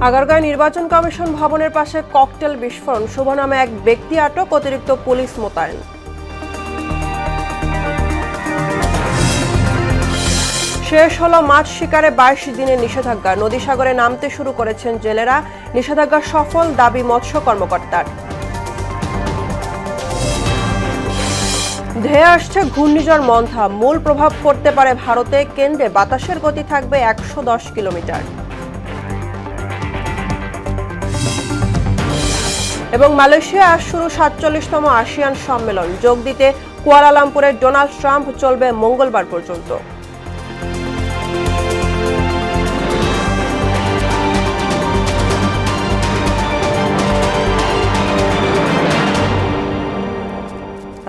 আগারগাঁও নির্বাচন কমিশন ভবনের পাশে ককটেল বিস্ফোরণ, শুভ নামে এক ব্যক্তি আটক, অতিরিক্ত পুলিশ মোতায়েন। শেষ হলো মাছ শিকারে 22 দিনের নিষেধাজ্ঞা, নদী সাগরে নামতে শুরু করেছেন জেলেরা, নিষেধাজ্ঞা সফল দাবি মৎস্য কর্মকর্তার। ধেয়ে আসছে ঘূর্ণিঝড় মন্থা, মূল প্রভাব পড়তে পারে ভারতে, কেন্দ্রে বাতাসের গতি থাকবে 110 কিলোমিটার। এবং মালয়েশিয়া আজ শুরু 47তম আসিয়ান সম্মেলন, যোগ দিতে কুয়ালালামপুরের ডোনাল্ড ট্রাম্প, চলবে মঙ্গলবার পর্যন্ত।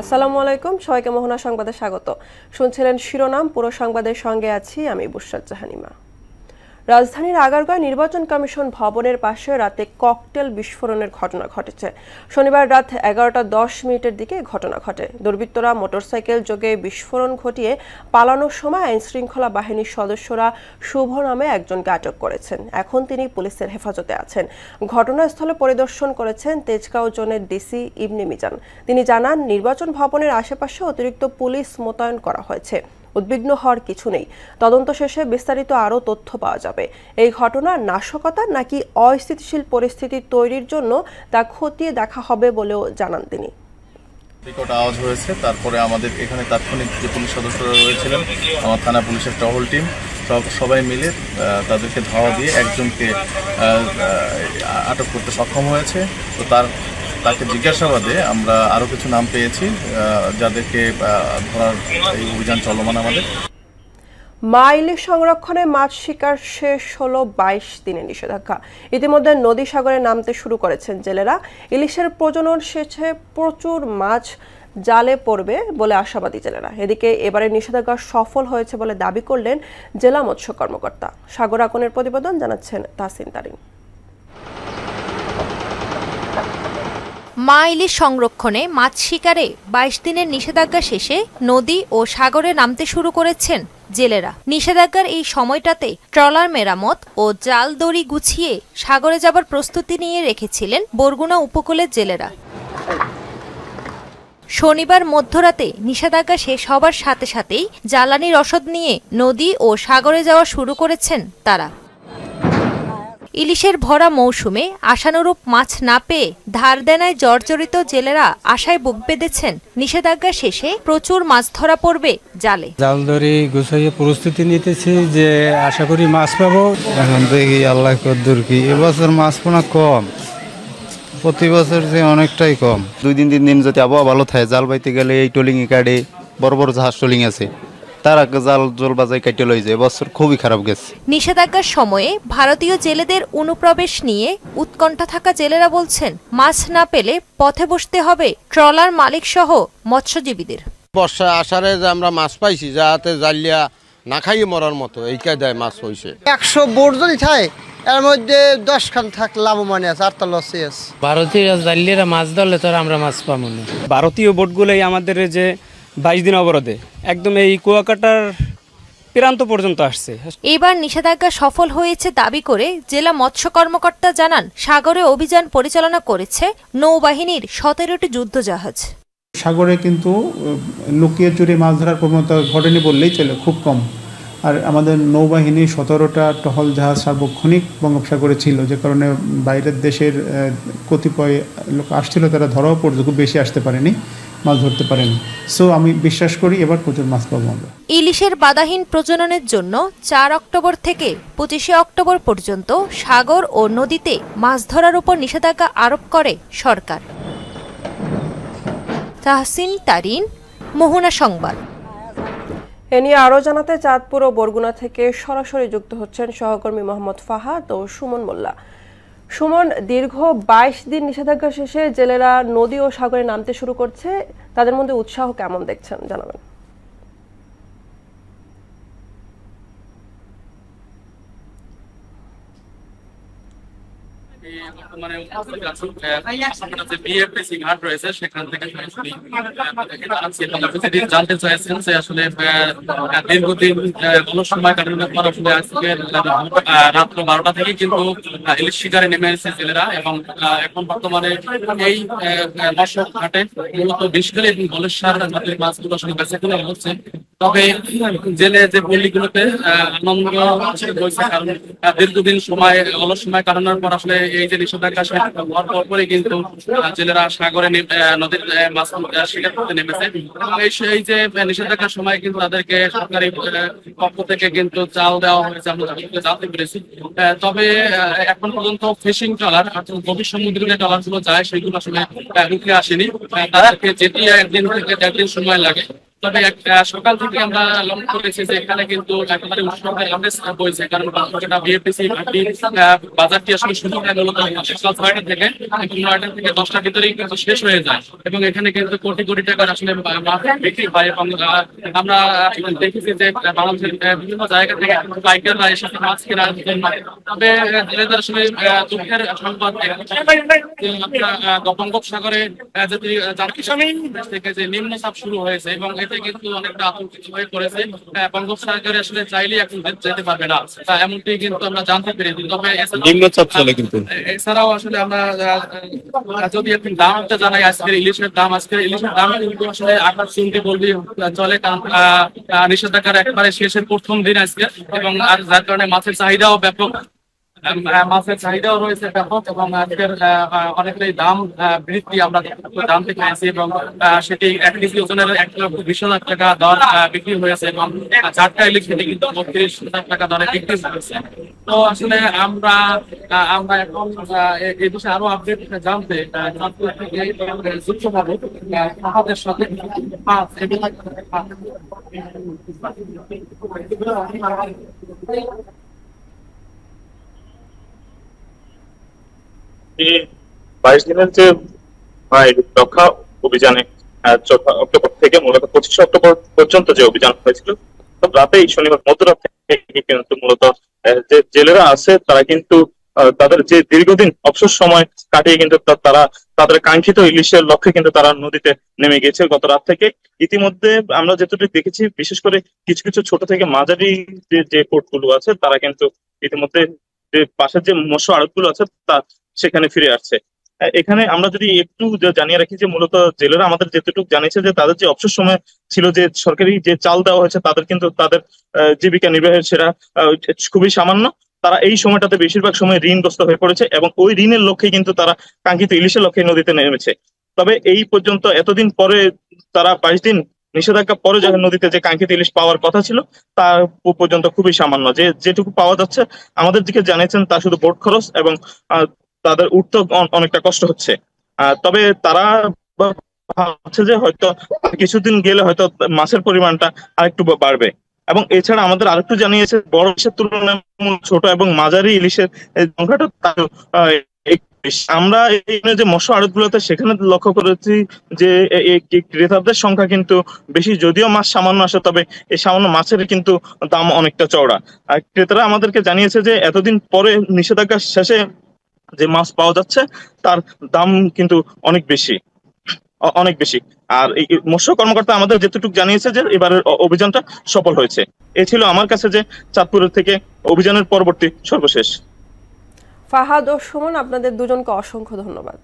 আসসালামু আলাইকুম, সবাইকে মোহনা সংবাদে স্বাগত। শুনছিলেন শিরোনাম, পুরো সংবাদের সঙ্গে আছি আমি বুশরাত জাহানিমা। রাজধানীর আগারগাঁও নির্বাচন কমিশন ভবনের পাশে রাতে ককটেল বিস্ফোরণের ঘটনা ঘটেছে। শনিবার রাত 11:10 দিকে ঘটনা ঘটে। দুর্বৃত্তরা মোটরসাইকেল যোগে বিস্ফোরণ ঘটিয়ে পালানোর সময় আইনশৃঙ্খলা বাহিনীর সদস্যরা শুভ নামে একজনকে আটক করেছেন। এখন তিনি পুলিশের হেফাজতে আছেন। ঘটনাস্থলে পরিদর্শন করেছেন তেজগাঁও জোনের ডিসি ইবনে মিজান। তিনি জানান, নির্বাচন ভবনের আশেপাশে অতিরিক্ত পুলিশ মোতায়েন করা হয়েছে। উদ্বিগ্ন হওয়ার কিছু নেই, তদন্ত শেষে বিস্তারিত আরও তথ্য পাওয়া যাবে। এই ঘটনা নাশকতা নাকি অস্থিতিশীল পরিস্থিতি তৈরির জন্য তা খতিয়ে দেখা হবে বলেও জানান তিনি। বিকট আওয়াজ হয়েছে, তারপরে আমাদের এখানে তাৎক্ষণিক যে পুলিশ সদস্যরা রয়েছিলেন, আমার থানা পুলিশের টহল টিম সবাই মিলে তাদেরকে ধাওয়া দিয়ে একজনকে আটক করতে সক্ষম হয়েছে। তো তাকে জিজ্ঞাসাবাদে আমরা আরও কিছু নাম পেয়েছি, যাদেরকে ধরার এই অভিযান চলমান আমাদের। মা ইলিশ সংরক্ষণে মাছ শিকার শেষ হলো 22 দিনের নিষেধাজ্ঞা। ইতিমধ্যে নদী সাগরে নামতে শুরু করেছেন জেলেরা। ইলিশের প্রজনন শেষে প্রচুর মাছ জালে পড়বে বলে আশাবাদী জেলেরা। এদিকে এবারের নিষেধাজ্ঞা সফল হয়েছে বলে দাবি করলেন জেলা মৎস্য কর্মকর্তা। সাগর আকনের প্রতিবেদন, জানাচ্ছেন তাসিন তারিন। মা ইলিশ সংরক্ষণে মাছ শিকারে 22 দিনের নিষেধাজ্ঞা শেষে নদী ও সাগরে নামতে শুরু করেছেন জেলেরা। নিষেধাজ্ঞার এই সময়টাতে ট্রলার মেরামত ও জাল দড়ি গুছিয়ে সাগরে যাবার প্রস্তুতি নিয়ে রেখেছিলেন বরগুনা উপকূলের জেলেরা। শনিবার মধ্যরাতে নিষেধাজ্ঞা শেষ হবার সাথে সাথেই জ্বালানি রসদ নিয়ে নদী ও সাগরে যাওয়া শুরু করেছেন তারা। ইলিশের ভরা মৌসুমে আশানুরূপ মাছ না পেয়ে ধার দেনায় জর্জরিত জেলেরা আশায় বুক বেঁধেছেন, নিষেধাজ্ঞা শেষে প্রচুর মাছ ধরা পড়বে জালে। জাল ধরে গুছাইয়ে প্রস্তুতি নিতেছি যে আশা করি মাছ পাবো। এখন দেখি আল্লাহ কদ্দুর কি, এবছর মাছ পোনা কম, প্রতি বছর যে অনেকটাই কম। 2-3 দিন যদি আবহাওয়া ভালো থাকে, জাল বাইতে গেলে এই টলিং কাটে, বড় বড় জাহাজ টলিং আছে, তারা জাল জল বাজায় কেটে লই যায়। বছর খুবই খারাপ গেছে। নিষেধাজ্ঞার সময়ে ভারতীয় জেলেদের অনুপ্রবেশ নিয়ে উৎকণ্ঠা থাকা জেলেরা বলছেন, মাছ না পেলে পথে বসতে হবে ট্রলার মালিক সহ মৎস্যজীবীদের। বর্ষা আষাঢ়ে যে আমরা মাছ পাইছি, যাতে জালিয়া না খাইয়ে মরার মতো এই কায়দায় মাছ হয়েছে। 100 বোট যদি থাকে, এর মধ্যে 10 খান থাক লাভবান আছে, আর তো লসে আছে। ভারতীয় জালিয়ারা মাছ ধরলে তো আমরা মাছ পাবো না। ভারতীয় বোটগুলোই আমাদের যে 22 দিন অবরোধে একদম এই কুয়াকাটার প্রান্ত পর্যন্ত আসছে। এবার নিষেধাজ্ঞা সফল হয়েছে দাবি করে জেলা মৎস্য কর্মকর্তা জানান, সাগরে অভিযান পরিচালনা করেছে নৌবাহিনীর 17টি যুদ্ধজাহাজ। সাগরে কিন্তু লুকিয়ে চুরি মাছ ধরার প্রবণতা ঘটেনি বললেই চলে, খুব কম। আর আমাদের নৌবাহিনী 17টা টহল জাহাজ সার্বক্ষণিক বঙ্গোপসাগরে ছিল, যে কারণে বাইরের দেশের কতিপয় লোক আসছিল, তারা ধরাও পড়ছে, খুব বেশি আসতে পারেনি, মাছ ধরতে পারেনি। সো আমি বিশ্বাস করি এবার প্রচুর মাছ পাবো আমরা। ইলিশের বাধাহীন প্রজননের জন্য 4 অক্টোবর থেকে 25 অক্টোবর পর্যন্ত সাগর ও নদীতে মাছ ধরার উপর নিষেধাজ্ঞা আরোপ করে সরকার। তাহসিন তারিন, মোহনা সংবাদ। এ নিয়ে আরও জানাতে চাঁদপুর ও বরগুনা থেকে সরাসরি যুক্ত হচ্ছেন সহকর্মী মোহাম্মদ ফাহাদ ও সুমন মোল্লা। সুমন, দীর্ঘ 22 দিন নিষেধাজ্ঞা শেষে জেলেরা নদী ও সাগরে নামতে শুরু করছে, তাদের মধ্যে উৎসাহ কেমন দেখছেন জানাবেন। বর্তমানে যে বিএফডিসি ঘাট রয়েছে সেখান থেকে জানতে চাইছেন যে আসলে দীর্ঘদিন অলস সময় কাটানোর পর আসলে আজকে রাত্র 12টা থেকে কিন্তু ইলিশ শিকারে নেমে এসেছে জেলেরা এবং এখন বর্তমানে এই মৎস্য ঘাটে মূলত বিষকালী এবং বলেশ্বর নদীর মাছগুলো আসলে বেঁচে কিনা হচ্ছে। তবে জেলে যে পল্লীগুলোতে আনন্দ হয়েছে, কারণ দীর্ঘদিন সময় অলস সময় কাটানোর পর আসলে এই যে নিষেধাজ্ঞা হওয়ার পরে কিন্তু জেলেরা সাগরে নদীর মাছ শিকার করতে নেমেছে এবং এই যে নিষেধাজ্ঞার সময় কিন্তু তাদেরকে সরকারি পক্ষ থেকে কিন্তু চাল দেওয়া হয়েছে, আমরা জানতে পেরেছি। তবে এখন পর্যন্ত ফিশিং ট্রলার অর্থাৎ গভীর সমুদ্রের যে ট্রলার গুলো যায় সেগুলো আসলে রুখে আসেনি, তাদেরকে যেটি 1 দিন থেকে 1.5 দিন সময় লাগে। তবে সকাল থেকে আমরা লক্ষ্য করেছি যে এখানে কিন্তু একেবারে উৎসবের আমেজ বইছে, কারণ বিএফডিসি বাজারটি আসলে শুরু হয় মূলত সকাল 6টা থেকে 9টা থেকে 10টার ভিতরেই কিন্তু শেষ হয়ে যায় এবং এখানে কিন্তু কোটি কোটি টাকার আসলে মাছ বিক্রি হয় এবং আমরা দেখেছি যে বাংলাদেশের বিভিন্ন জায়গা থেকে পাইকাররা এসে মাছ কেনার জন্য। তবে জেলেদের আসলে দুঃখের সংবাদ বঙ্গোপসাগরে থেকে যে নিম্নচাপ শুরু হয়েছে এবং এতে কিন্তু অনেকটা আতঙ্কিত হয়ে পড়েছে। বঙ্গোপসাগরে আসলে চাইলেই এখন যেতে পারবে না, এমনটি কিন্তু আমরা জানতে পেরেছি। তবে নিম্নচাপ চলে কিন্তু এছাড়াও আসলে আমরা যদি এখন দামটা জানাই, আজকের ইলিশের দাম কিন্তু আসলে 28 চিংড়ি বলবি চলে, কারণ নিষেধাজ্ঞার একবারে শেষের প্রথম দিন আজকে এবং আর যার কারণে মাছের চাহিদাও ব্যাপক, মাছের চাহিদাও রয়েছে ব্যাপক এবং আজকের অনেকটাই দাম বৃদ্ধি আমরা জানতে পেরেছি এবং সেটি 1 কেজি ওজনের 1,20,000 টাকা দর বিক্রি হয়েছে এবং 4টা ইলিশ সেটি কিন্তু 32,000 টাকা দরে বিক্রি হয়েছে। তো আসলে আমরা এখন এই বিষয়ে আরো আপডেট জানতে যুক্তভাবে আমাদের সাথে এই 22 দিনের যে রক্ষা অভিযানে 4 অক্টোবর থেকে মূলত 25 অক্টোবর পর্যন্ত যে অভিযান হয়েছিল, তো রাতে শনিবার মধ্যরাত থেকে কিন্তু মূলত যে জেলেরা আছে তারা কিন্তু তাদের যে দীর্ঘদিন অবসর সময় কাটিয়ে কিন্তু তারা তাদের কাঙ্ক্ষিত ইলিশের লক্ষ্যে কিন্তু তারা নদীতে নেমে গেছে গত রাত থেকে। ইতিমধ্যে আমরা যতটুকু দেখেছি, বিশেষ করে কিছু কিছু ছোট থেকে মাঝারি যে পোর্টগুলো আছে তারা কিন্তু ইতিমধ্যে যে পাশের যে মৎস্য আড়তগুলো আছে তা সেখানে ফিরে আসছে। এখানে আমরা যদি একটু জানিয়ে রাখি যে মূলত জেলেরা আমাদের যেটুকু জানিয়েছে যে তাদের যে অবসর সময় ছিল যে সরকারি যে চাল দেওয়া হয়েছে তাদের কিন্তু তাদের জীবিকা নির্বাহের সেটা খুবই সামান্য। তারা এই সময়টাতে বেশিরভাগ সময় ঋণগ্রস্ত হয়ে পড়েছে এবং ওই ঋণের লক্ষ্যে কিন্তু তারা কাঙ্ক্ষিত ইলিশের লক্ষ্যে নদীতে নেমেছে। তবে এই পর্যন্ত এতদিন পরে তারা 22 দিন নিষেধাজ্ঞা পরে যখন নদীতে যে কাঙ্ক্ষিত ইলিশ পাওয়ার কথা ছিল তা পর্যন্ত খুবই সামান্য। যেটুকু পাওয়া যাচ্ছে আমাদের দিকে জানিয়েছেন তা শুধু বোট খরচ এবং তাদের উঠতে অনেকটা কষ্ট হচ্ছে। তবে তারা ভাবছে যে হয়তো কিছুদিন গেলে হয়তো মাছের পরিমাণটা আরেকটু বাড়বে। এবং এছাড়া আমাদের আরেকটু জানিয়েছে বড় ইলিশের তুলনায় ছোট এবং মাঝারি ইলিশের সংখ্যাটা আমরা এই যে মৎস্য আড়তগুলোতে সেখানে লক্ষ্য করেছি যে ক্রেতাদের সংখ্যা কিন্তু বেশি, যদিও মাছ সামান্য আসে তবে এই সামান্য মাছের কিন্তু দাম অনেকটা চওড়া। আর ক্রেতারা আমাদেরকে জানিয়েছে যে এতদিন পরে নিষেধাজ্ঞা শেষে যে মাছ পাওয়া যাচ্ছে তার দাম কিন্তু অনেক বেশি। আর এই মৎস্য কর্মকর্তা আমাদের যেটুকু জানিয়েছে যে এবারের অভিযানটা সফল হয়েছে। এ ছিল আমার কাছে যে চাঁদপুরের থেকে অভিযানের পরবর্তী সর্বশেষ। ফাহাদ ও সুমন, আপনাদের দুজনকে অসংখ্য ধন্যবাদ।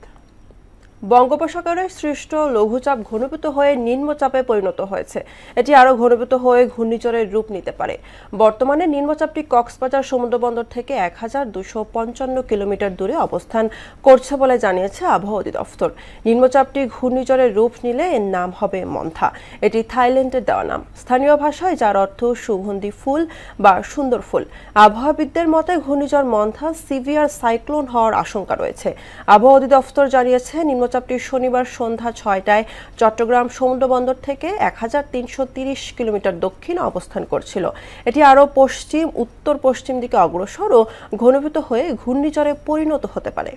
বঙ্গোপসাগরে সৃষ্ট লঘুচাপ ঘনীভূত হয়ে নিম্নচাপে পরিণত হয়েছে। এটি আরও ঘনীভূত হয়ে ঘূর্ণিঝড়ের রূপ নিতে পারে। বর্তমানে নিম্নচাপটি কক্সবাজার সমুদ্রবন্দর থেকে 1255 কিলোমিটার দূরে অবস্থান করছে বলে জানিয়েছে আবহাওয়া অধিদপ্তর। নিম্নচাপটি ঘূর্ণিঝড়ের রূপ নিলে এর নাম হবে মন্থা। এটি থাইল্যান্ডের দেওয়া নাম, স্থানীয় ভাষায় যার অর্থ সুগন্ধি ফুল বা সুন্দর ফুল। আবহাওয়াবিদদের মতে ঘূর্ণিঝড় মন্থা সিভিয়ার সাইক্লোন হওয়ার আশঙ্কা রয়েছে। আবহাওয়া অধিদপ্তর জানিয়েছে নিম্নচাপটি শনিবার সন্ধ্যা 6টায় চট্টগ্রাম সমুদ্রবন্দর থেকে 1330 কিলোমিটার দক্ষিণে অবস্থান করছিল। এটি আরও পশ্চিম উত্তর পশ্চিম দিকে অগ্রসর ও ঘনীভূত হয়ে ঘূর্ণিঝড়ে পরিণত হতে পারে।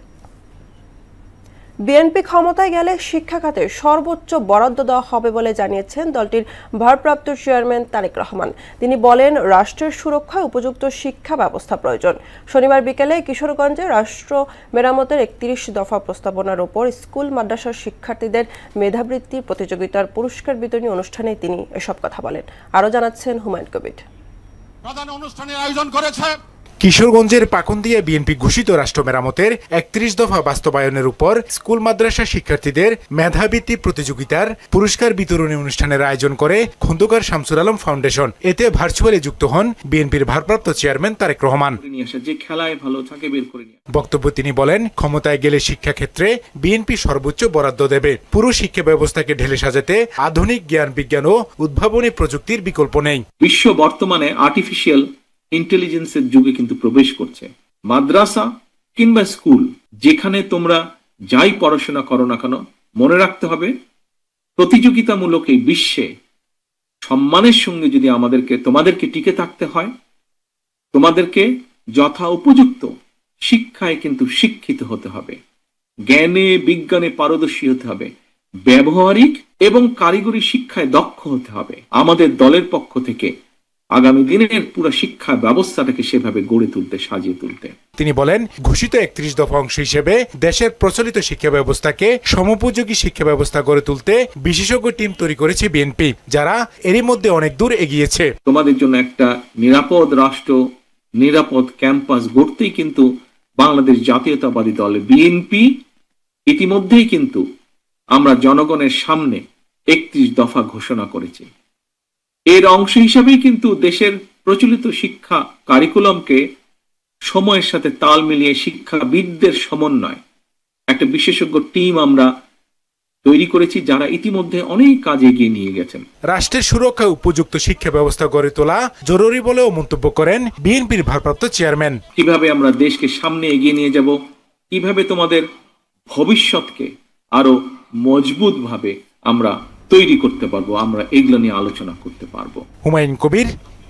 বিএনপি ক্ষমতায় গেলে শিক্ষা খাতে সর্বোচ্চ বরাদ্দ দেওয়া হবে বলে জানিয়েছেন দলটির ভারপ্রাপ্ত চেয়ারম্যান তারেক রহমান। তিনি বলেন, রাষ্ট্রের সুরক্ষায় উপযুক্ত শিক্ষা ব্যবস্থা প্রয়োজন। শনিবার বিকেলে কিশোরগঞ্জে রাষ্ট্র মেরামতের ৩১ দফা প্রস্তাবনার উপর স্কুল মাদ্রাসার শিক্ষার্থীদের মেধাবৃত্তি প্রতিযোগিতার পুরস্কার বিতরণী অনুষ্ঠানে তিনি এসব কথা বলেন। আরও জানাচ্ছেন হুমায়ুন কবির। প্রধান অনুষ্ঠানের আয়োজন করেছে কিশোরগঞ্জের পাকুন্দিয়া বিএনপি ঘোষিত রাষ্ট্র মেরামতের ৩১ দফা বাস্তবায়নের উপর স্কুল মাদ্রাসা শিক্ষার্থীদের মেধাবৃত্তি প্রতিযোগিতার পুরস্কার বিতরণী অনুষ্ঠানের আয়োজন করে খন্দকার শামসুল আলম ফাউন্ডেশন। এতে ভার্চুয়ালি যুক্ত হন বিএনপির ভারপ্রাপ্ত চেয়ারম্যান তারেক রহমান। বক্তব্য তিনি বলেন, ক্ষমতায় গেলে শিক্ষা ক্ষেত্রে বিএনপি সর্বোচ্চ বরাদ্দ দেবে। পুরো শিক্ষা ব্যবস্থাকে ঢেলে সাজাতে আধুনিক জ্ঞান বিজ্ঞান ও উদ্ভাবনী প্রযুক্তির বিকল্প নেই। বিশ্ব বর্তমানে আর্টিফিশিয়াল ইন্টেলিজেন্সের যুগে কিন্তু প্রবেশ করছে। মাদ্রাসা কিংবা স্কুল, যেখানে তোমরা যাই পড়াশোনা করো না কেন, মনে রাখতে হবে প্রতিযোগিতামূলক এই বিশ্বে সম্মানের সঙ্গে যদি তোমাদেরকে টিকে থাকতে হয়, তোমাদেরকে যথা উপযুক্ত শিক্ষায় কিন্তু শিক্ষিত হতে হবে, জ্ঞানে বিজ্ঞানে পারদর্শী হতে হবে, ব্যবহারিক এবং কারিগরি শিক্ষায় দক্ষ হতে হবে। আমাদের দলের পক্ষ থেকে আগামী দিনের পুরো শিক্ষা ব্যবস্থাটাকে সেভাবে গড়ে তুলতে, সাজিয়ে তুলতে। তিনি বলেন, ঘোষিত ৩১ দফা অংশ হিসেবে দেশের প্রচলিত শিক্ষা ব্যবস্থাকে সমোপযোগী শিক্ষা ব্যবস্থা গড়ে তুলতে বিশেষজ্ঞ টিম তৈরি করেছে বিএনপি, যারা এরই মধ্যে অনেক দূর এগিয়েছে। তোমাদের জন্য একটা নিরাপদ রাষ্ট্র, নিরাপদ ক্যাম্পাস গড়তেই কিন্তু বাংলাদেশ জাতীয়তাবাদী দল বিএনপি ইতিমধ্যেই কিন্তু আমরা জনগণের সামনে ৩১ দফা ঘোষণা করেছি। এর অংশ হিসেবেই কিন্তু দেশের প্রচলিত শিক্ষা কারিকুলামকে সময়ের সাথে তাল মিলিয়ে শিক্ষাবিদদের সমন্বয় একটা বিশেষজ্ঞ টিম আমরা তৈরি করেছি, যারা ইতিমধ্যে অনেক কাজ এগিয়ে নিয়ে গেছেন। রাষ্ট্রের সুরক্ষায় উপযুক্ত শিক্ষা ব্যবস্থা গড়ে তোলা জরুরি বলেও মন্তব্য করেন বিএনপির ভারপ্রাপ্ত চেয়ারম্যান। কিভাবে আমরা দেশকে সামনে এগিয়ে নিয়ে যাব, কিভাবে তোমাদের ভবিষ্যৎকে আরো মজবুত ভাবে আমরা তৈরি করতে পারবো, আমরা এগুলো নিয়ে আলোচনা করতে পারবো। হুমায়ুন কবির,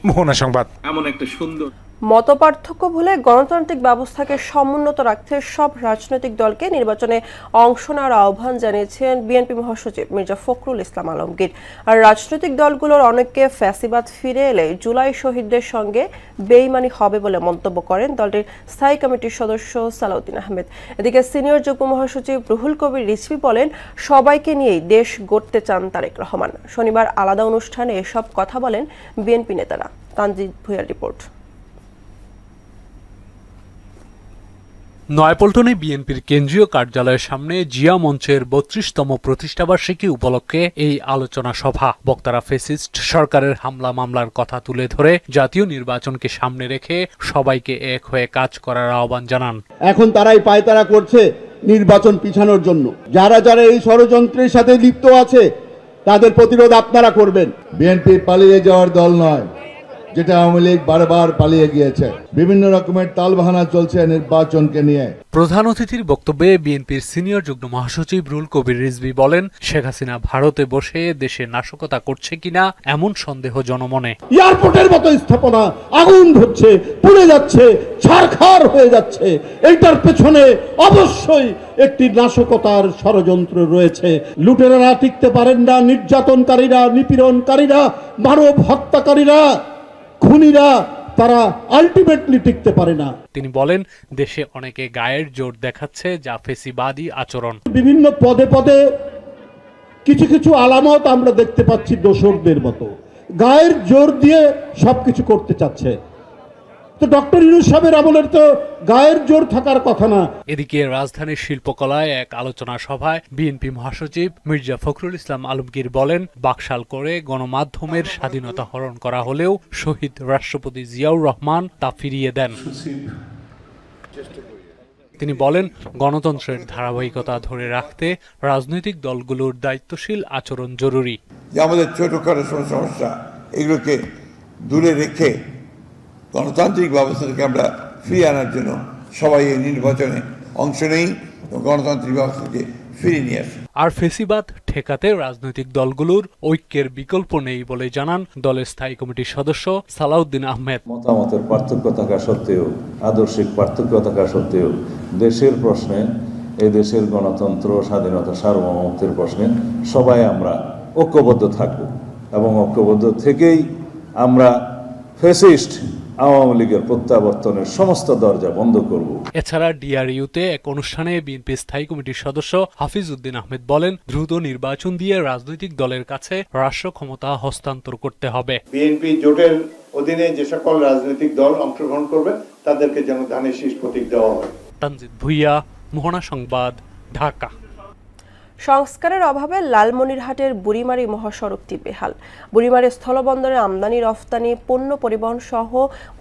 মোহনা সংবাদ। এমন একটা সুন্দর মতপার্থক্য ভুলে গণতান্ত্রিক ব্যবস্থাকে সমুন্নত রাখতে সব রাজনৈতিক দলকে নির্বাচনে অংশ নেওয়ার আহ্বান জানিয়েছেন বিএনপি মহাসচিব মির্জা ফখরুল ইসলাম আলমগীর। আর রাজনৈতিক দলগুলোর অনেককে ফ্যাসিবাদ ফিরে এলে জুলাই শহীদদের সঙ্গে বেইমানি হবে বলে মন্তব্য করেন দলটির স্থায়ী কমিটির সদস্য সালাউদ্দিন আহমেদ। এদিকে সিনিয়র যুগ্ম মহাসচিব রুহুল কবির রিজভী বলেন, সবাইকে নিয়েই দেশ গড়তে চান তারেক রহমান। শনিবার আলাদা অনুষ্ঠানে এসব কথা বলেন বিএনপি নেতারা। তানজিদ ভুঁইয়ার রিপোর্ট। নয়াপল্টনে বিএনপির কেন্দ্রীয় কার্যালয়ের সামনে জিয়া মঞ্চের ৩২তম প্রতিষ্ঠাবার্ষিকী উপলক্ষে এই আলোচনা সভা। বক্তারা ফ্যাসিস্ট সরকারের হামলা মামলার কথা তুলে ধরে জাতীয় নির্বাচনকে সামনে রেখে সবাইকে এক হয়ে কাজ করার আহ্বান জানান। এখন তারাই পায়তারা করছে নির্বাচন পিছানোর জন্য। যারা যারা এই ষড়যন্ত্রের সাথে লিপ্ত আছে তাদের প্রতিরোধ আপনারা করবেন। বিএনপি পালিয়ে যাওয়ার দল নয়, যেটা আওয়ামী লীগ বারবার পালিয়ে গিয়েছে। বিভিন্ন রকমের তালবাহানা চলছে নির্বাচনকে নিয়ে। প্রধান অতিথির বক্তব্যে বিএনপির সিনিয়র যুগ্ম মহাসচিব রুহুল কবির রিজভী বলেন, শেখ হাসিনা ভারতে বসে দেশে নাশকতা করছে কিনা এমন সন্দেহ জনমনে। এয়ারপোর্টের মতো স্থাপনা আগুন ধরছে, পুড়ে যাচ্ছে, ছারখার হয়ে যাচ্ছে। এইটার পেছনে অবশ্যই একটি নাশকতার ষড়যন্ত্র রয়েছে। লুটেরারা টিকতে পারেন না, নির্যাতনকারীরা, নিপীড়নকারীরা, মানব হত্যাকারীরা, খুনিরা, তারা আলটিমেটলি টিকতে পারে না। তিনি বলেন, দেশে অনেকে গায়ের জোর দেখাচ্ছে, যা ফেসিবাদী আচরণ। বিভিন্ন পদে পদে কিছু কিছু আলামত আমরা দেখতে পাচ্ছি দোসরদের মতো, গায়ের জোর দিয়ে সবকিছু করতে চাচ্ছে। তো ডক্টর ইউনূস সাহেবের আমলের তো গায়ের জোর থাকার কথা না। এদিকে রাজধানীর শিল্পকলায় এক আলোচনা সভায় বিএনপি মহাসচিব মির্জা ফখরুল ইসলাম আলমগীর বলেন, বাকশাল করে গণমাধ্যমের স্বাধীনতা হরণ করা হলেও শহীদ রাষ্ট্রপতি জিয়াউর রহমান তা ফিরিয়ে দেন। তিনি বলেন, গণতন্ত্রের ধারাবাহিকতা ধরে রাখতে রাজনৈতিক দলগুলোর দায়িত্বশীল আচরণ জরুরি। আমাদের ছোটখাটো সমস্যা এগুলোকে দূরে রেখে গণতান্ত্রিক ব্যবস্থাকে আমরা ফিরিয়ে আনার জন্য সবাই এই নির্বাচনে অংশ নেই এবং গণতান্ত্রিক ব্যবস্থাকে ফিরিয়ে নিয়ে আসে। আর ফেসিবাদ ঠেকাতে রাজনৈতিক দলগুলোর ঐক্যের বিকল্প নেই বলে জানান দলের স্থায়ী কমিটির সদস্য সালাউদ্দিন আহমেদ। মতামতের পার্থক্য থাকা সত্ত্বেও, আদর্শিক পার্থক্য থাকা সত্ত্বেও দেশের প্রশ্নে এই দেশের গণতন্ত্র, স্বাধীনতা, সার্বভৌমত্বের প্রশ্নে সবাই আমরা ঐক্যবদ্ধ থাকব এবং ঐক্যবদ্ধ থেকেই আমরা ফ্যাসিস্ট আওয়ামী লীগের প্রত্যাবর্তনের সমস্ত দরজা বন্ধ করব। এছাড়া ডিআরইউতে এক অনুষ্ঠানে বিএনপি স্থায়ী কমিটির সদস্য হাফিজ উদ্দিন আহমেদ বলেন, দ্রুত নির্বাচন দিয়ে রাজনৈতিক দলের কাছে রাষ্ট্র ক্ষমতা হস্তান্তর করতে হবে। বিএনপি জোটের অধীনে যে সকল রাজনৈতিক দল অংশগ্রহণ করবে তাদেরকে যেন ধানের শীষ প্রতীক দেওয়া হয়। তানজিদ ভুইয়া, মোহনা সংবাদ, ঢাকা। সংস্কারের অভাবে লালমনিরহাটের বুড়িমারি মহাসড়কটি বেহাল। বুড়িমারি স্থলবন্দরে আমদানি রফতানি, পণ্য পরিবহন সহ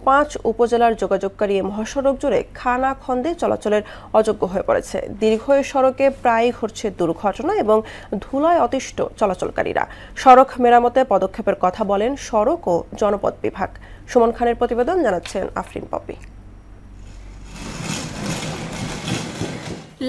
5 উপজেলার যোগাযোগকারী এই মহাসড়ক জুড়ে খানাখন্দে চলাচলের অযোগ্য হয়ে পড়েছে। দীর্ঘ এই সড়কে প্রায়ই ঘটছে দুর্ঘটনা এবং ধুলায় অতিষ্ঠ চলাচলকারীরা। সড়ক মেরামতে পদক্ষেপের কথা বলেন সড়ক ও জনপথ বিভাগ। সুমন খানের প্রতিবেদন, জানাচ্ছেন আফরিন পপি।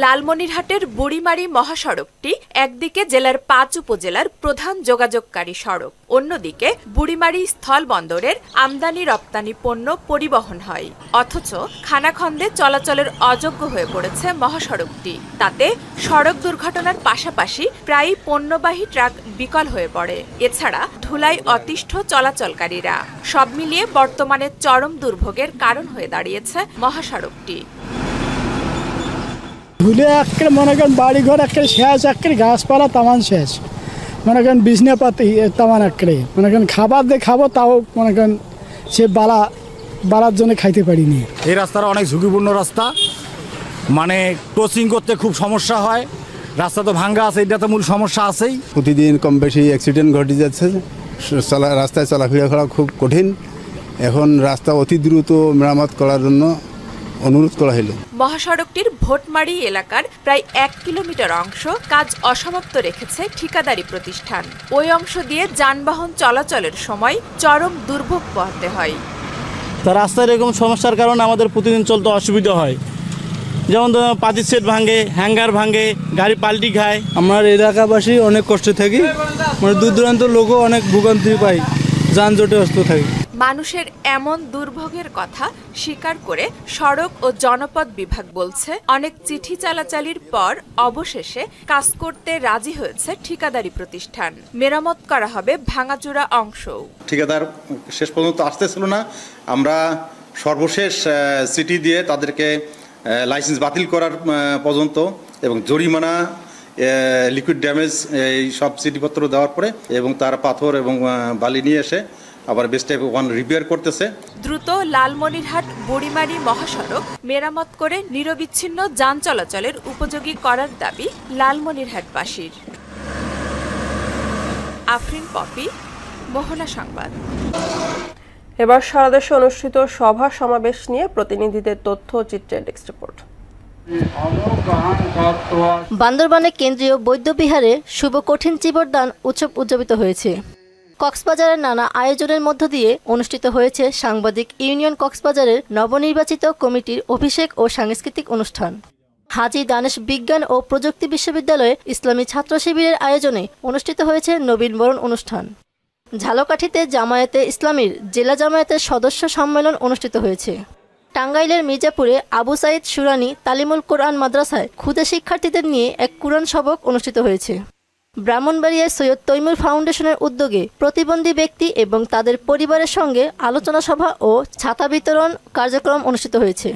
লালমনিরহাটের বুড়িমারি মহাসড়কটি একদিকে জেলার 5 উপজেলার প্রধান যোগাযোগকারী সড়ক, অন্যদিকে বুড়িমারি স্থল বন্দরের আমদানি রপ্তানি পণ্য পরিবহন হয়। অথচ খানাখন্দে চলাচলের অযোগ্য হয়ে পড়েছে মহাসড়কটি। তাতে সড়ক দুর্ঘটনার পাশাপাশি প্রায়ই পণ্যবাহী ট্রাক বিকল হয়ে পড়ে। এছাড়া ধুলায় অতিষ্ঠ চলাচলকারীরা। সব মিলিয়ে বর্তমানে চরম দুর্ভোগের কারণ হয়ে দাঁড়িয়েছে মহাসড়কটি। ধুলে একের মনে করেন বাড়িঘর একের শেষ, একের গাছপালা তামান শেষ, মনে করেন বিছনাপাতি তামান একেরে, মনে করেন খাবার দিয়ে খাবো তাও মনে করেন সে বাড়ার জন্য খাইতে পারিনি। এই রাস্তাটা অনেক ঝুঁকিপূর্ণ রাস্তা, মানে ক্রসিং করতে খুব সমস্যা হয়। রাস্তা তো ভাঙ্গা আছে, এটা তো মূল সমস্যা আছেই। প্রতিদিন কম বেশি অ্যাক্সিডেন্ট ঘটে যাচ্ছে, রাস্তায় চলাফেরা করা খুব কঠিন। এখন রাস্তা অতি দ্রুত মেরামত করার জন্য অনুরোধ করা হলো। মহাসড়কটির ভোটমারি এলাকার প্রায় 1 কিলোমিটার অংশ কাজ অসমাপ্ত রেখেছে ঠিকাদারি প্রতিষ্ঠান। ওই অংশ দিয়ে যানবাহন চলাচলের সময় চরম দুর্ভোগ পোহাতে হয়। তা রাস্তার এরকম সমস্যার কারণে আমাদের প্রতিদিন চলতে অসুবিধা হয়। যেমন পাতির সেট ভাঙে, হ্যাঙ্গার ভাঙে, গাড়ি পাল্টি খায়। আমার এলাকাবাসী অনেক কষ্টে থাকি, মানে দূর দূরান্ত লোকও অনেক ভোগান্তি পাই, যানজটে অস্ত থাকি। মানুষের এমন দুর্ভোগের কথা স্বীকার করে সড়ক ও জনপথ বিভাগ বলছে, অনেক চিঠি চালাচালির পর অবশেষে কাজ করতে রাজি হয়েছে ঠিকাদারি প্রতিষ্ঠান। মেরামত করা হবে ভাঙাচোরা অংশ। ঠিকাদার শেষ পর্যন্ত আসতেছিল না। আমরা সর্বশেষ চিঠি দিয়ে তাদেরকে লাইসেন্স বাতিল করার পর্যন্ত এবং জরিমানা, লিকুইড ড্যামেজ এই সব চিঠিপত্র দেওয়ার পরে এবং তার পাথর এবং বালি নিয়ে এসে আবার বেস্ট টাইপ 1 রিপেয়ার করতেছে। দ্রুত লালমনিরহাট বুড়িমারি মহাসড়ক মেরামত করে নিরবিচ্ছিন্ন যান চলাচলের উপযোগী করার দাবি লালমনিরহাটবাসীর। আফরিন পপি, মোহনা সংবাদ। এবার সারা দেশে অনুষ্ঠিত সভা সমাবেশ নিয়ে প্রতিনিধিদের তথ্য ও চিত্রের ডেস্ক রিপোর্ট। বান্দরবানে কেন্দ্রীয় বৌদ্ধবিহারে শুভ কঠিন চিবরদান উৎসব উদযাপিত হয়েছে। কক্সবাজারের নানা আয়োজনের মধ্য দিয়ে অনুষ্ঠিত হয়েছে সাংবাদিক ইউনিয়ন কক্সবাজারের নবনির্বাচিত কমিটির অভিষেক ও সাংস্কৃতিক অনুষ্ঠান। হাজী দানেশ বিজ্ঞান ও প্রযুক্তি বিশ্ববিদ্যালয়ে ইসলামী ছাত্র শিবিরের আয়োজনে অনুষ্ঠিত হয়েছে নবীনবরণ অনুষ্ঠান। ঝালকাঠিতে জামায়াতে ইসলামীর জেলা জামায়াতের সদস্য সম্মেলন অনুষ্ঠিত হয়েছে। টাঙ্গাইলের মির্জাপুরে আবু সাইদ শুরানি তালিমুল কোরআন মাদ্রাসায় ক্ষুদে শিক্ষার্থীদের নিয়ে এক কুরআন সবক অনুষ্ঠিত হয়েছে। ব্রাহ্মণবাড়িয়ায় সৈয়দ তৈমুর ফাউন্ডেশনের উদ্যোগে প্রতিবন্ধী ব্যক্তি এবং তাদের পরিবারের সঙ্গে আলোচনা সভা ও ছাতা বিতরণ কার্যক্রম অনুষ্ঠিত হয়েছে।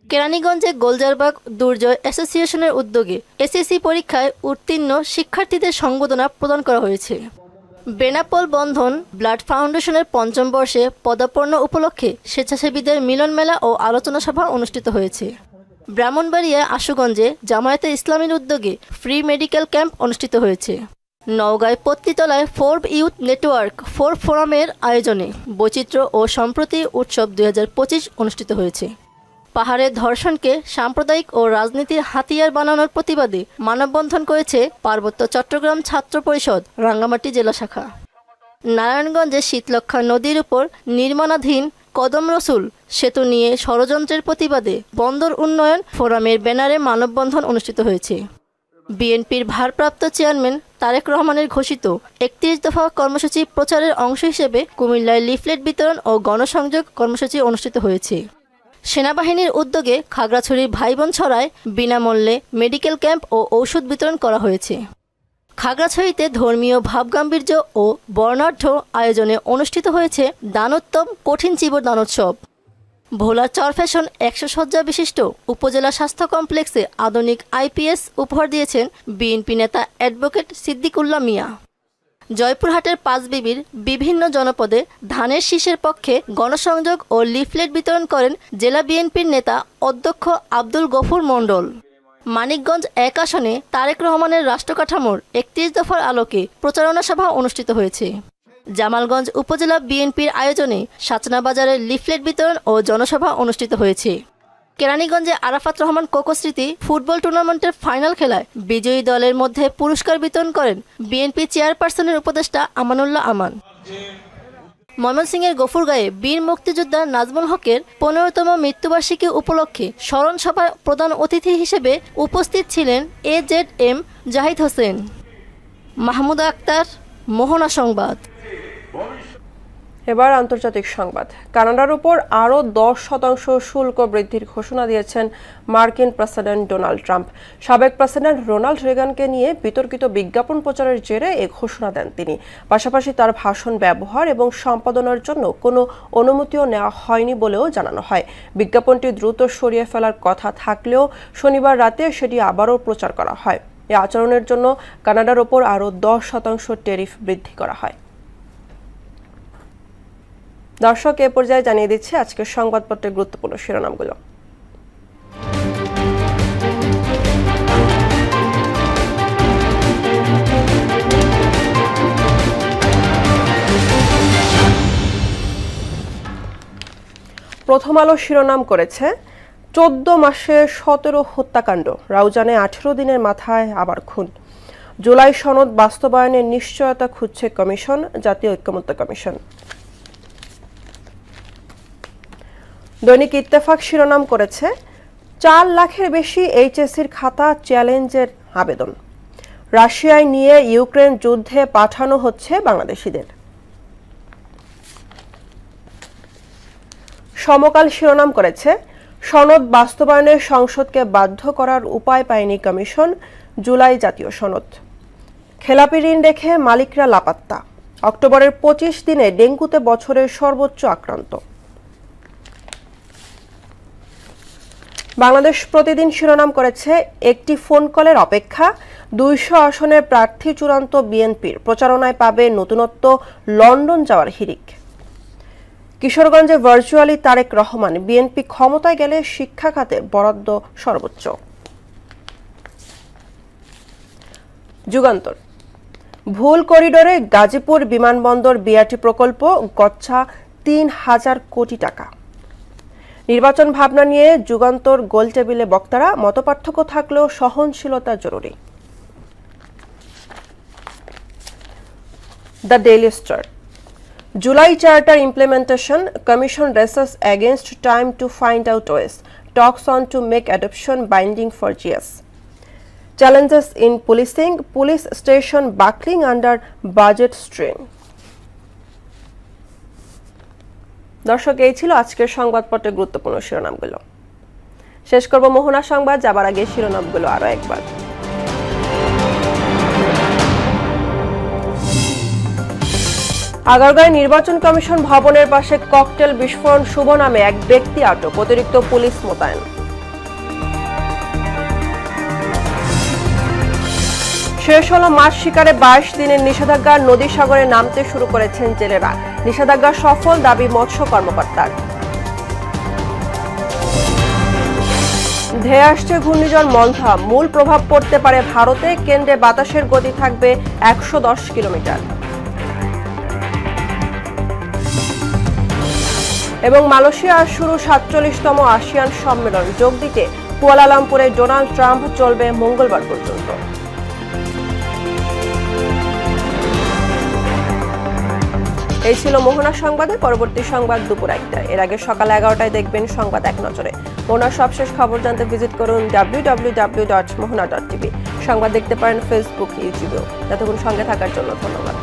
কেরানীগঞ্জে গোলজারবাগ দুর্জয় অ্যাসোসিয়েশনের উদ্যোগে এসএসসি পরীক্ষায় উত্তীর্ণ শিক্ষার্থীদের সংবর্ধনা প্রদান করা হয়েছে। বেনাপোল বন্ধন ব্লাড ফাউন্ডেশনের 5ম বর্ষে পদার্পণ উপলক্ষে স্বেচ্ছাসেবীদের মিলন মেলা ও আলোচনা সভা অনুষ্ঠিত হয়েছে। ব্রাহ্মণবাড়িয়া আশুগঞ্জে জামায়াতে ইসলামীর উদ্যোগে ফ্রি মেডিকেল ক্যাম্প অনুষ্ঠিত হয়েছে। নওগাঁয় পত্তিতলায় ফোর্ব ইউথ নেটওয়ার্ক 4 ফোরামের আয়োজনে বৈচিত্র্য ও সম্প্রতি উৎসব 2025 অনুষ্ঠিত হয়েছে। পাহাড়ের ধর্ষণকে সাম্প্রদায়িক ও রাজনীতির হাতিয়ার বানানোর প্রতিবাদে মানববন্ধন করেছে পার্বত্য চট্টগ্রাম ছাত্র পরিষদ রাঙ্গামাটি জেলা শাখা। নারায়ণগঞ্জে শীতলক্ষ্যা নদীর উপর নির্মাণাধীন কদম রসুল সেতু নিয়ে ষড়যন্ত্রের প্রতিবাদে বন্দর উন্নয়ন ফোরামের ব্যানারে মানববন্ধন অনুষ্ঠিত হয়েছে। বিএনপির ভারপ্রাপ্ত চেয়ারম্যান তারেক রহমানের ঘোষিত 31 দফা কর্মসূচি প্রচারের অংশ হিসেবে কুমিল্লায় লিফলেট বিতরণ ও গণসংযোগ কর্মসূচি অনুষ্ঠিত হয়েছে। সেনাবাহিনীর উদ্যোগে খাগড়াছড়ির ভাইবোন ছড়ায় বিনামূল্যে মেডিকেল ক্যাম্প ও ঔষধ বিতরণ করা হয়েছে। খাগড়াছড়িতে ধর্মীয় ভাবগাম্ভীর্য ও বর্ণাঢ্য আয়োজনে অনুষ্ঠিত হয়েছে দানোত্তম কঠিন চিবর দানোৎসব। ভোলা চরফ্যাশন 100 শয্যা বিশিষ্ট উপজেলা স্বাস্থ্য কমপ্লেক্সে আধুনিক আইপিএস উপহার দিয়েছেন বিএনপি নেতা অ্যাডভোকেট সিদ্দিকুল্লাহ মিয়া। জয়পুরহাটের পাঁচবিবির বিভিন্ন জনপদে ধানের শীষের পক্ষে গণসংযোগ ও লিফলেট বিতরণ করেন জেলা বিএনপির নেতা অধ্যক্ষ আব্দুল গফুর মণ্ডল। মানিকগঞ্জ 1 আসনে তারেক রহমানের রাষ্ট্রকাঠামোর 31 দফার আলোকে প্রচারণা সভা অনুষ্ঠিত হয়েছে। জামালগঞ্জ উপজেলা বিএনপির আয়োজনে সাচনা বাজারে লিফলেট বিতরণ ও জনসভা অনুষ্ঠিত হয়েছে। কেরানীগঞ্জে আরাফাত রহমান কোকো স্মৃতি ফুটবল টুর্নামেন্টের ফাইনাল খেলায় বিজয়ী দলের মধ্যে পুরস্কার বিতরণ করেন বিএনপি চেয়ারপারসনের উপদেষ্টা আমানুল্লাহ আমান। ময়মনসিংহের গফুরগাঁয়ে বীর মুক্তিযোদ্ধা নাজমুল হকের 15তম মৃত্যুবার্ষিকী উপলক্ষে স্মরণ সভায় প্রধান অতিথি হিসেবে উপস্থিত ছিলেন AZM জাহিদ হোসেন। মাহমুদা আক্তার, মোহনা সংবাদ। এবার আন্তর্জাতিক সংবাদ। কানাডার উপর আরও 10% শুল্ক বৃদ্ধির ঘোষণা দিয়েছেন মার্কিন প্রেসিডেন্ট ডোনাল্ড ট্রাম্প। সাবেক প্রেসিডেন্ট রোনাল্ড রেগানকে নিয়ে বিতর্কিত বিজ্ঞাপন প্রচারের জেরে এ ঘোষণা দেন তিনি। পাশাপাশি তার ভাষণ ব্যবহার এবং সম্পাদনার জন্য কোনো অনুমতিও নেওয়া হয়নি বলেও জানানো হয়। বিজ্ঞাপনটি দ্রুত সরিয়ে ফেলার কথা থাকলেও শনিবার রাতে সেটি আবারও প্রচার করা হয়। এই আচরণের জন্য কানাডার উপর আরও 10% ট্যারিফ বৃদ্ধি করা হয়। দর্শক, এ পর্যায়ে জানিয়ে দিচ্ছে আজকের সংবাদপত্রের গুরুত্বপূর্ণ শিরোনামগুলো। প্রথম আলো শিরোনাম করেছে 14 মাসে 17 হত্যাকাণ্ড, রাউজানে 18 দিনের মাথায় আবার খুন। জুলাই সনদ বাস্তবায়নের নিশ্চয়তা খুঁজছে কমিশন, জাতীয় ঐক্যমত্য কমিশন। দৈনিক ইত্তেফাক শিরোনাম করেছে 4 লাখের বেশি এইচএসসির খাতা চ্যালেঞ্জের আবেদন, রাশিয়ায় নিয়ে ইউক্রেন যুদ্ধে পাঠানো হচ্ছে বাংলাদেশিদের। সমকাল শিরোনাম করেছে সনদ বাস্তবায়নে সংসদকে বাধ্য করার উপায় পায়নি কমিশন, জুলাই জাতীয় সনদ। খেলাপি ঋণ রেখে মালিকরা লাপাত্তা, অক্টোবরের 25 দিনে ডেঙ্গুতে বছরের সর্বোচ্চ আক্রান্ত। বাংলাদেশ প্রতিদিন শিরোনাম করেছে একটি ফোন কলের অপেক্ষা, 200 আসনের প্রার্থী চূড়ান্ত বিএনপির, প্রচারণায় পাবে নতুনত্ব, লন্ডন যাওয়ার হিড়িক। কিশোরগঞ্জে ভার্চুয়ালি তারেক রহমান, বিএনপি ক্ষমতায় গেলে শিক্ষা খাতে বরাদ্দ সর্বোচ্চ। যুগান্তর, ভুল করিডোরে গাজীপুর বিমানবন্দর বিআরটি প্রকল্প, গচ্ছা 3000 কোটি টাকা। নির্বাচন ভাবনা নিয়ে যুগান্তর গোলটেবিলে বক্তারা, মতপার্থক্য থাকলেও সহনশীলতা জরুরি। The Daily Star, July charter implementation, commission races against time to find out ways, talks on to make adoption binding for জিএস। Challenges in policing, police station buckling under budget strain. দর্শক, এই ছিল আজকের সংবাদপত্রের গুরুত্বপূর্ণ শিরোনামগুলো। শেষ করব মোহনা সংবাদ, যাবার আগে শিরোনামগুলো আরো একবার। আগারগাঁয় নির্বাচন কমিশন ভবনের পাশে ককটেল বিস্ফোরণ, শুভ নামে এক ব্যক্তি আটক, অতিরিক্ত পুলিশ মোতায়েন। শেষ হলো মাছ শিকারে 22 দিনের নিষেধাজ্ঞা, নদী সাগরে নামতে শুরু করেছেন জেলেরা। নিষেধাজ্ঞা সফল, দাবি মৎস্য কর্মকর্তার। ধেয়ে আসছে ঘূর্ণিঝড় মন্থা, মূল প্রভাব পড়তে পারে ভারতে, কেন্দ্রে বাতাসের গতি থাকবে 110 কিলোমিটার। এবং মালয়েশিয়া শুরু 47তম আসিয়ান সম্মেলন, যোগ দিতে কুয়ালালামপুরে ডোনাল্ড ট্রাম্প, চলবে মঙ্গলবার পর্যন্ত। এই ছিল মোহনা সংবাদের পরবর্তী সংবাদ দুপুর 1টায়। এর আগে সকাল 11টায় দেখবেন সংবাদ এক নজরে। মোহনার সবশেষ খবর জানতে ভিজিট করুন www.mohana.tv। সংবাদ দেখতে পারেন ফেসবুক, ইউটিউবেও। এতক্ষণ সঙ্গে থাকার জন্য ধন্যবাদ।